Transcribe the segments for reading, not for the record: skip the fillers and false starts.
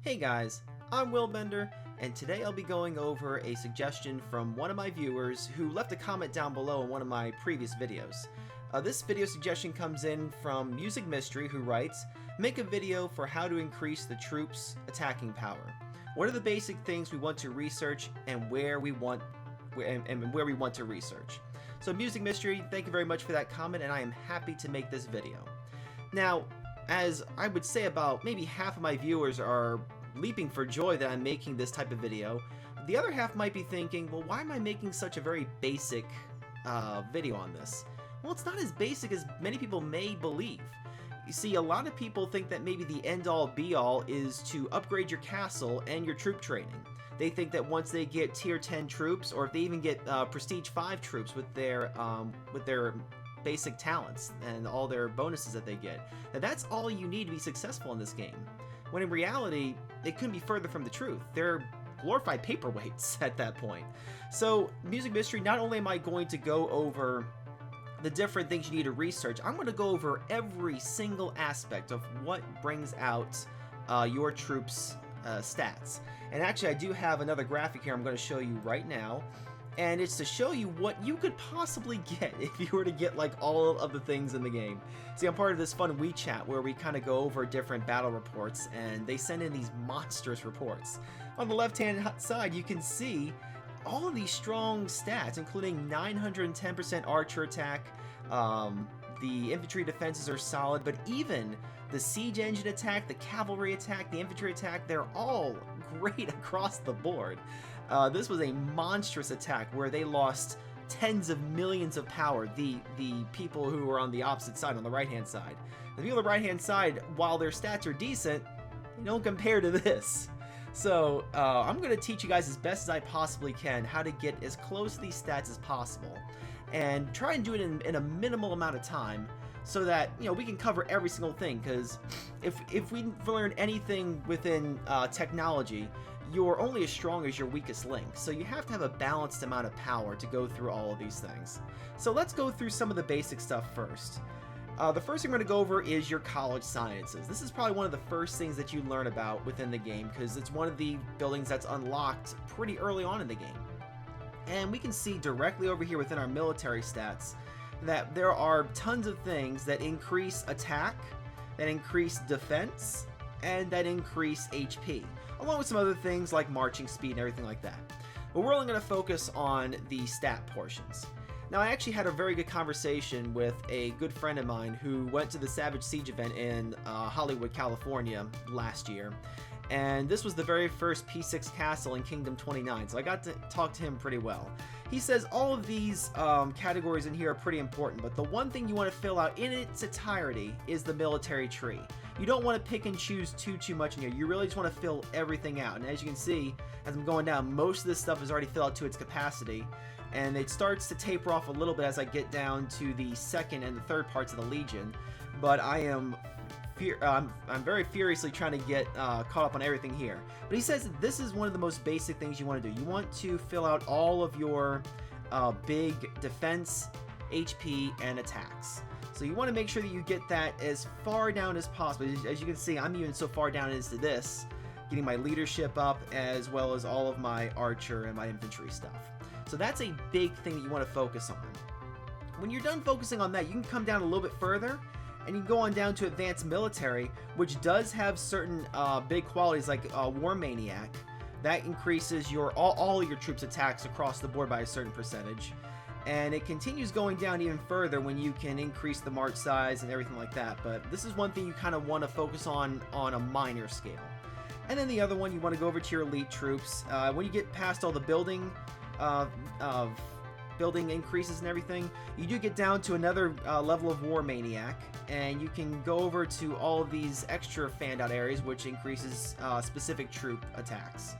Hey guys, I'm Willbender, and today I'll be going over a suggestion from one of my viewers who left a comment down below in one of my previous videos. This video suggestion comes in from Music Mystery, who writes, "Make a video for how to increase the troops' attacking power. What are the basic things we want to research and where we want to research?" So Music Mystery, thank you very much for that comment, and I am happy to make this video. Now, as I would say about maybe half of my viewers are leaping for joy that I'm making this type of video, the other half might be thinking, well, why am I making such a very basic video on this? Well, it's not as basic as many people may believe. You see, a lot of people think that maybe the end-all be-all is to upgrade your castle and your troop training. They think that once they get tier 10 troops, or if they even get prestige 5 troops with their basic talents and all their bonuses that they get, that's all you need to be successful in this game. When in reality, it couldn't be further from the truth. They're glorified paperweights at that point. So, Music Mystery, not only am I going to go over the different things you need to research, I'm going to go over every single aspect of what brings out your troops' stats. And actually, I do have another graphic here I'm going to show you right now. And it's to show you what you could possibly get if you were to get like all of the things in the game. See, I'm part of this fun WeChat where we kind of go over different battle reports, and they send in these monstrous reports. On the left-hand side, you can see all of these strong stats, including 910% archer attack. The infantry defenses are solid, but even the siege engine attack, the cavalry attack, the infantry attack, they're all great across the board. This was a monstrous attack where they lost tens of millions of power, the people who were on the opposite side, on the right-hand side. The people on the right-hand side, while their stats are decent, they don't compare to this. So, I'm going to teach you guys as best as I possibly can how to get as close to these stats as possible. And try and do it in a minimal amount of time, so that, you know, we can cover every single thing, because if we learn anything within technology, you're only as strong as your weakest link, so you have to have a balanced amount of power to go through all of these things. So let's go through some of the basic stuff first. The first thing we're going to go over is your college sciences. This is probably one of the first things that you learn about within the game, because it's one of the buildings that's unlocked pretty early on in the game. And we can see directly over here within our military stats that there are tons of things that increase attack, that increase defense, and that increase HP, along with some other things like marching speed and everything like that. But we're only going to focus on the stat portions. Now, I actually had a very good conversation with a good friend of mine who went to the Savage Siege event in Hollywood, California last year. And this was the very first P6 castle in Kingdom 29, so I got to talk to him pretty well. He says all of these categories in here are pretty important, but the one thing you want to fill out in its entirety is the military tree. You don't want to pick and choose too much in here. You really just want to fill everything out. And as you can see, as I'm going down, most of this stuff is already filled out to its capacity, and it starts to taper off a little bit as I get down to the second and the third parts of the Legion. But I'm very furiously trying to get caught up on everything here. But he says that this is one of the most basic things you want to do. You want to fill out all of your big defense, HP, and attacks. So you want to make sure that you get that as far down as possible. As you can see, I'm even so far down into this, getting my leadership up as well as all of my archer and my infantry stuff. So that's a big thing that you want to focus on. When you're done focusing on that, you can come down a little bit further, and you can go on down to Advanced Military, which does have certain big qualities like War Maniac. That increases all of your troops' attacks across the board by a certain percentage. And it continues going down even further when you can increase the march size and everything like that. But this is one thing you kind of want to focus on a minor scale. And then the other one, you want to go over to your elite troops. When you get past all the building increases and everything, you do get down to another level of War Maniac, and you can go over to all of these extra fanned out areas, which increases specific troop attacks.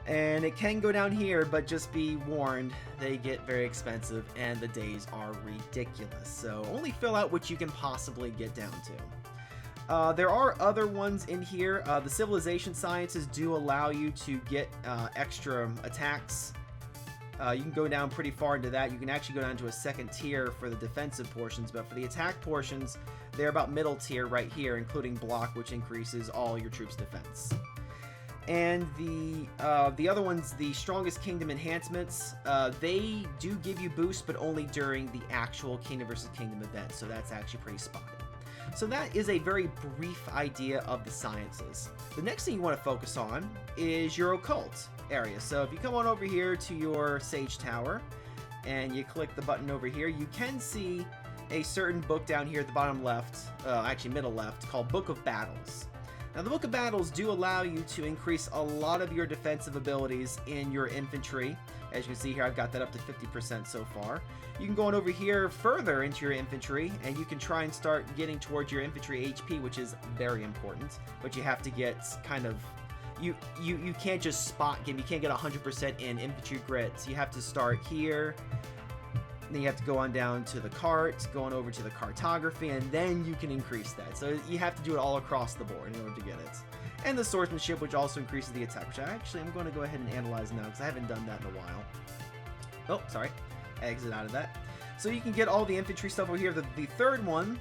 And it can go down here, but just be warned, they get very expensive and the days are ridiculous. So only fill out what you can possibly get down to. There are other ones in here. The Civilization Sciences do allow you to get extra attacks. You can go down pretty far into that. You can actually go down to a second tier for the defensive portions, but for the attack portions, they're about middle tier right here, including block, which increases all your troops' defense. And the other ones, the Strongest Kingdom enhancements, they do give you boosts, but only during the actual Kingdom versus Kingdom event, so that's actually pretty spotty. So that is a very brief idea of the sciences. The next thing you want to focus on is your occult area. So if you come on over here to your Sage Tower, and you click the button over here, you can see a certain book down here at the bottom left, actually middle left, called Book of Battles. Now, the Book of Battles do allow you to increase a lot of your defensive abilities in your infantry. As you can see here, I've got that up to 50% so far. You can go on over here further into your infantry, and you can try and start getting towards your infantry HP, which is very important. But you have to get kind of... You can't just spot game. You can't get 100% in infantry grits. You have to start here. Then you have to go on down to the cart, going over to the cartography, and then you can increase that. So you have to do it all across the board in order to get it. And the swordsmanship, which also increases the attack, which I'm going to go ahead and analyze now because I haven't done that in a while. Oh, sorry. Exit out of that. So you can get all the infantry stuff over here. The third one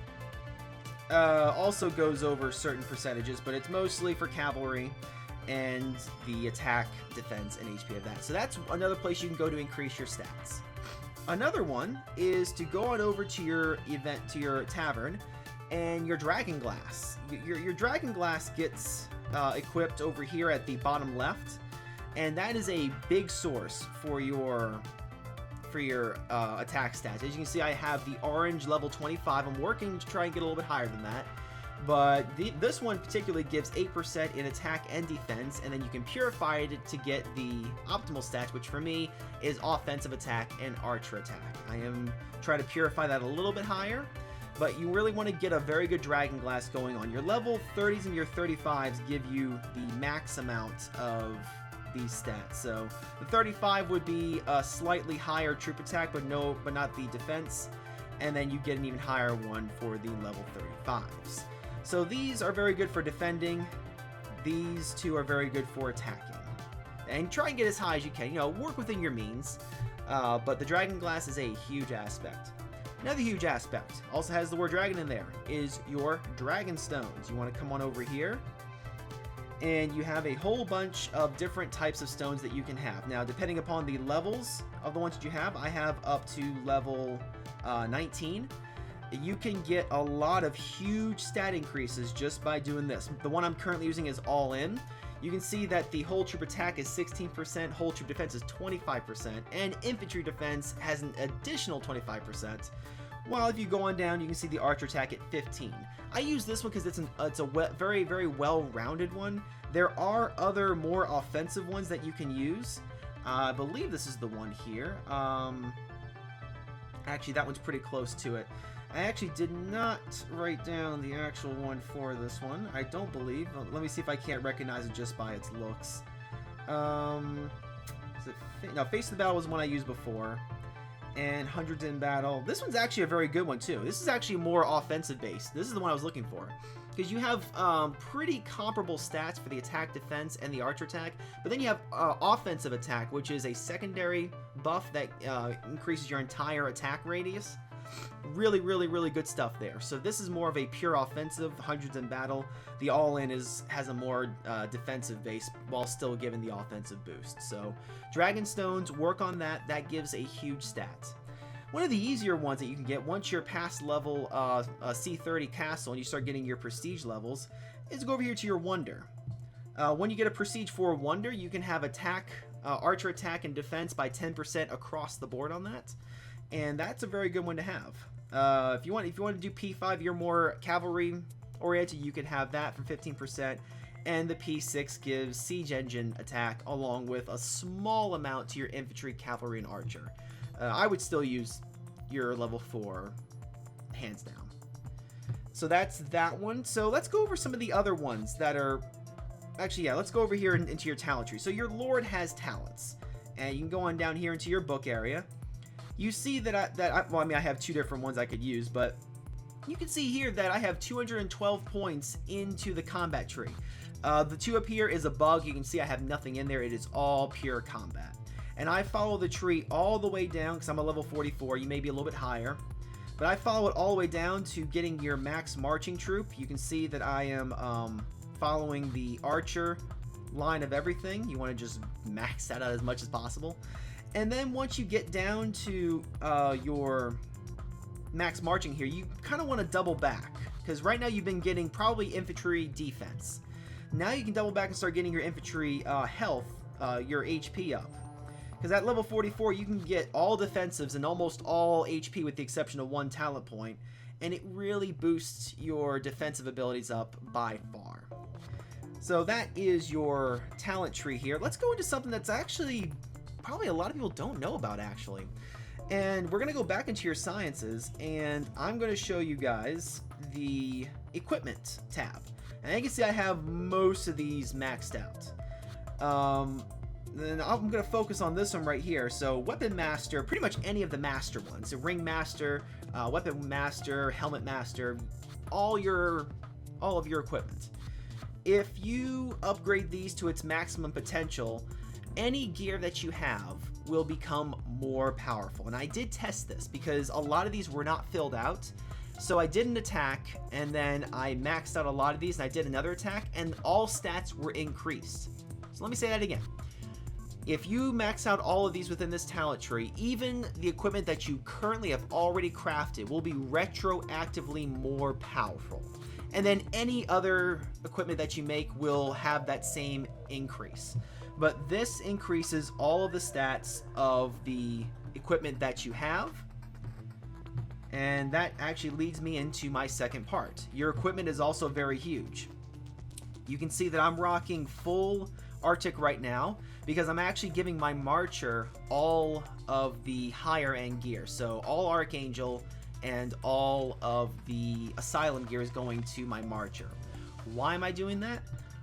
also goes over certain percentages, but it's mostly for cavalry and the attack, defense, and HP of that. So that's another place you can go to increase your stats. Another one is to go on over to your event, to your tavern, and your Dragon Glass. Your Dragon Glass gets equipped over here at the bottom left, and that is a big source for your attack stats. As you can see, I have the orange level 25. I'm working to try and get a little bit higher than that. But this one particularly gives 8% in attack and defense, and then you can purify it to get the optimal stats, which for me is offensive attack and archer attack. I am trying to purify that a little bit higher, but you really want to get a very good Dragon Glass going on. Your level 30s and your 35s give you the max amount of these stats. So the 35 would be a slightly higher troop attack, but not the defense, and then you get an even higher one for the level 35s. So these are very good for defending. These two are very good for attacking. And try and get as high as you can. You know, work within your means. But the Dragon Glass is a huge aspect. Another huge aspect, also has the word dragon in there, is your Dragon Stones. You want to come on over here, and you have a whole bunch of different types of stones that you can have. Now, depending upon the levels of the ones that you have, I have up to level 19. You can get a lot of huge stat increases just by doing this. The one I'm currently using is All In. You can see that the whole troop attack is 16%, whole troop defense is 25%, and infantry defense has an additional 25%. While if you go on down, you can see the archer attack at 15. I use this one because it's a very, very well-rounded one. There are other more offensive ones that you can use. I believe this is the one here. Actually, that one's pretty close to it. I actually did not write down the actual one for this one. I don't believe. Let me see if I can't recognize it just by its looks. No, Face the Battle was one I used before. And Hundreds in Battle. This one's actually a very good one, too. This is actually more offensive based. This is the one I was looking for. Because you have pretty comparable stats for the attack, defense, and the archer attack. But then you have offensive attack, which is a secondary buff that increases your entire attack radius. Really, really, really good stuff there. So this is more of a pure offensive, Hundreds in Battle. The All-In has a more defensive base while still giving the offensive boost. So Dragon Stones, work on that. That gives a huge stat. One of the easier ones that you can get once you're past level C30 Castle and you start getting your prestige levels is go over here to your Wonder. When you get a prestige for Wonder, you can have attack, archer attack, and defense by 10% across the board on that. And that's a very good one to have. If you want to do P5, you're more cavalry oriented, you can have that for 15%. And the P6 gives siege engine attack along with a small amount to your infantry, cavalry, and archer. I would still use your level 4 hands down. So that's that one. So let's go over some of the other ones that are... Actually, yeah, let's go over here into your talent tree. So your Lord has talents. And you can go on down here into your book area. You see that I have two different ones I could use, but you can see here that I have 212 points into the combat tree. The two up here is a bug. You can see I have nothing in there. It is all pure combat. And I follow the tree all the way down because I'm a level 44. You may be a little bit higher. But I follow it all the way down to getting your max marching troop. You can see that I am following the archer, line of everything. You want to just max that out as much as possible. And then once you get down to your max marching here, you kind of want to double back, because right now you've been getting probably infantry defense. Now you can double back and start getting your infantry health, your HP up. Because at level 44 you can get all defensives and almost all HP with the exception of one talent point, and it really boosts your defensive abilities up by far. So that is your talent tree here. Let's go into something that's actually probably a lot of people don't know about actually. And we're going to go back into your sciences, and I'm going to show you guys the equipment tab. And you can see I have most of these maxed out. Then I'm going to focus on this one right here. So Weapon Master, pretty much any of the Master ones. So Ring Master, Weapon Master, Helmet Master, all of your equipment. If you upgrade these to its maximum potential, any gear that you have will become more powerful. And I did test this because a lot of these were not filled out. So I did an attack, and then I maxed out a lot of these, and I did another attack, and all stats were increased. So let me say that again. If you max out all of these within this talent tree, even the equipment that you currently have already crafted will be retroactively more powerful. And then any other equipment that you make will have that same increase. But this increases all of the stats of the equipment that you have. And that actually leads me into my second part. Your equipment is also very huge. You can see that I'm rocking full Arctic right now because I'm actually giving my Marcher all of the higher end gear. So all Archangel and all of the Asylum gear is going to my Marcher. Why am I doing that?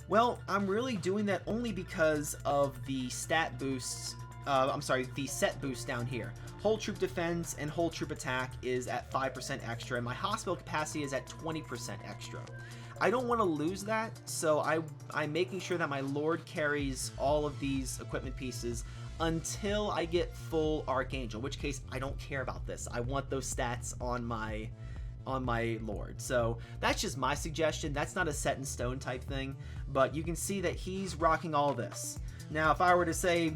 Well, I'm really doing that only because of the stat boosts, the set boost down here. Whole troop defense and whole troop attack is at 5% extra, and my hospital capacity is at 20% extra. I don't want to lose that, so I'm making sure that my Lord carries all of these equipment pieces until I get full Archangel, in which case I don't care about this. I want those stats on my Lord. So that's just my suggestion. That's not a set in stone type thing, but you can see that he's rocking all this. Now if I were to say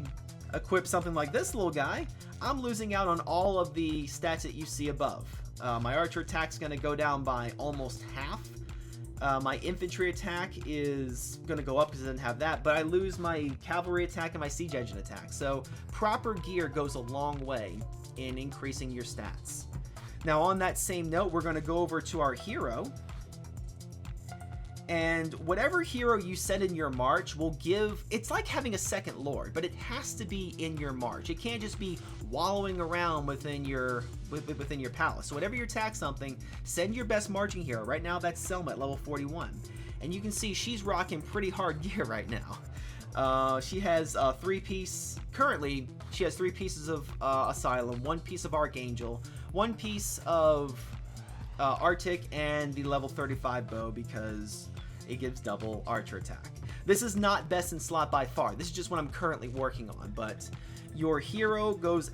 equip something like this little guy, I'm losing out on all of the stats that you see above. My archer attack's going to go down by almost half. My infantry attack is going to go up because it doesn't have that, but I lose my cavalry attack and my siege engine attack. So proper gear goes a long way in increasing your stats. Now on that same note, we're going to go over to our hero. And whatever hero you set in your march will give, it's like having a second lord, but it has to be in your march. It can't just be wallowing around within your palace. So whenever you attack something, send your best marching hero. Right now that's Selma at level 41. And you can see she's rocking pretty hard gear right now. She has currently she has 3 pieces of Asylum, 1 piece of Archangel, 1 piece of Arctic, and the level 35 bow because it gives double archer attack. This is not best in slot by far. This is just what I'm currently working on, but your hero goes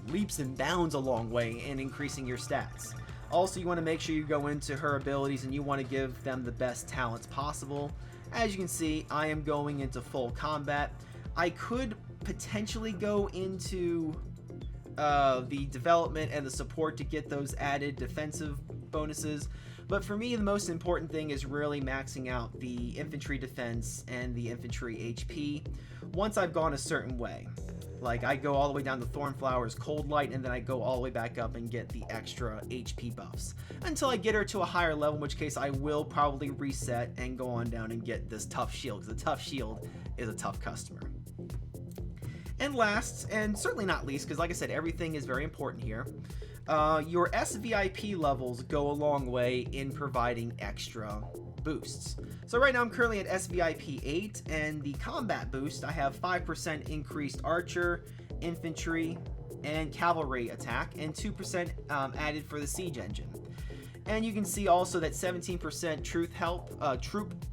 leaps and bounds a long way in increasing your stats. Also, you want to make sure you go into her abilities and you want to give them the best talents possible. As you can see, I am going into full combat. I could potentially go into the development and the support to get those added defensive bonuses, but for me the most important thing is really maxing out the infantry defense and the infantry HP once I've gone a certain way. Like I go all the way down to Thornflower's Cold Light, and then I go all the way back up and get the extra HP buffs until I get her to a higher level, in which case I will probably reset and go on down and get this Tough Shield, because the Tough Shield is a tough customer. And last, and certainly not least, because like I said, everything is very important here, your SVIP levels go a long way in providing extra boosts. So right now I'm currently at SVIP 8, and the combat boost, I have 5% increased archer, infantry, and cavalry attack, and 2% added for the siege engine. And you can see also that 17% troop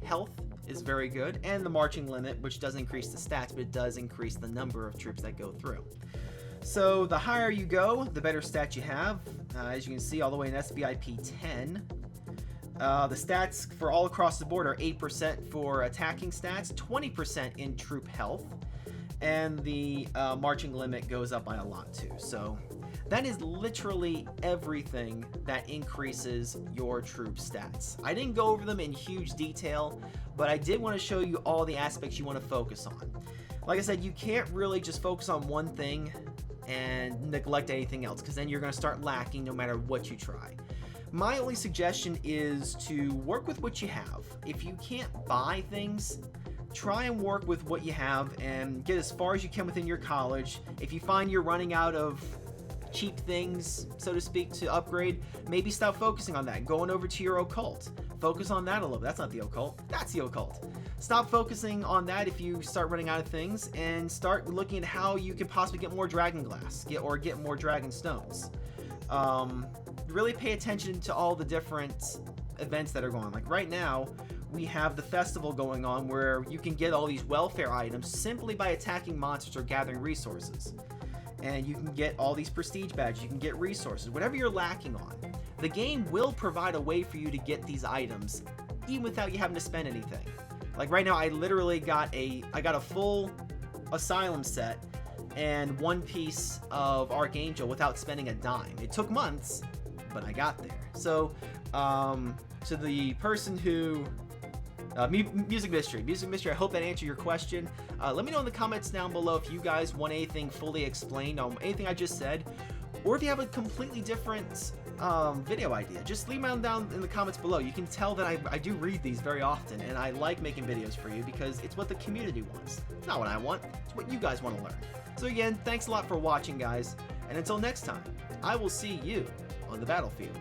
health is very good, and the marching limit, which doesn't increase the stats, but it does increase the number of troops that go through. So the higher you go, the better stats you have. As you can see, all the way in SVIP 10, The stats for all across the board are 8% for attacking stats, 20% in troop health, and the marching limit goes up by a lot too. So that is literally everything that increases your troop stats. I didn't go over them in huge detail, but I did want to show you all the aspects you want to focus on. Like I said, you can't really just focus on one thing and neglect anything else, because then you're going to start lacking no matter what you try. My only suggestion is to work with what you have. If you can't buy things, try and work with what you have and get as far as you can within your college. If you find you're running out of cheap things, so to speak, to upgrade, maybe stop focusing on that. Going over to your occult. Focus on that a little bit. That's not the occult. That's the occult. Stop focusing on that if you start running out of things, and start looking at how you can possibly get more dragon glass, get more dragon stones. Really pay attention to all the different events that are going on. Like right now, we have the festival going on where you can get all these welfare items simply by attacking monsters or gathering resources. And you can get all these prestige badges, you can get resources, whatever you're lacking on. The game will provide a way for you to get these items even without you having to spend anything. Like right now, I literally got a full asylum set and one piece of Archangel without spending a dime. It took months, but I got there. So, to the person who Music Mystery, I hope that answered your question. Let me know in the comments down below if you guys want anything fully explained on anything I just said, or if you have a completely different video idea. Just leave them down in the comments below. You can tell that I do read these very often, and I like making videos for you because it's what the community wants. It's not what I want, it's what you guys want to learn. So again, thanks a lot for watching, guys, and until next time, I will see you on the battlefield.